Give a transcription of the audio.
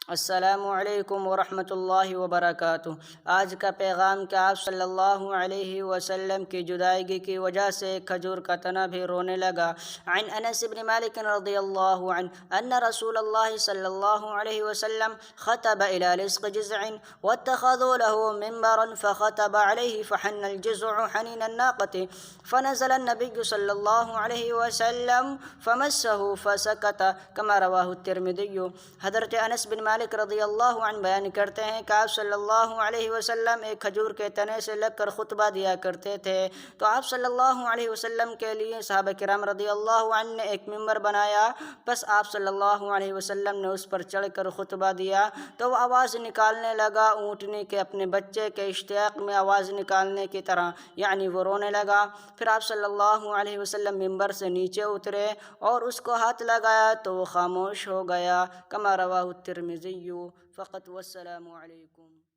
السلام علیکم ورحمۃ اللہ وبرکاتہ۔ آج کا پیغام کہ آپ صلی اللہ علیہ وسلم کی جدائیگی کی وجہ سے کھجور کا تنا بھی رونے لگا۔ عن انس بن مالک رضی اللہ عنہ ان رسول اللہ صلی اللہ علیہ وسلم خطب الى رزق جزع واتخذوا له منبرا فخطب عليه فحن الجزع حنين الناقة فنزل النبي صلى الله عليه وسلم فمسه فسكت كما رواه الترمذي۔ حضرت انس بن مالک رضی اللہ عنہ بیان کرتے ہیں کہ آپ صلی اللہ علیہ وسلم ایک کھجور کے تنے سے لگ کر خطبہ دیا کرتے تھے، تو آپ صلی اللہ علیہ وسلم کے لیے صحابہ کرام رضی اللہ عنہ نے ایک ممبر بنایا، بس آپ صلی اللہ علیہ وسلم نے اس پر چڑھ کر خطبہ دیا تو وہ آواز نکالنے لگا اونٹنی کے اپنے بچے کے اشتیاق میں آواز نکالنے کی طرح، یعنی وہ رونے لگا۔ پھر آپ صلی اللہ علیہ وسلم ممبر سے نیچے اترے اور اس کو ہاتھ لگایا تو وہ خاموش ہو گیا، کما رواہ الترمذی۔ فقط والسلام علیکم۔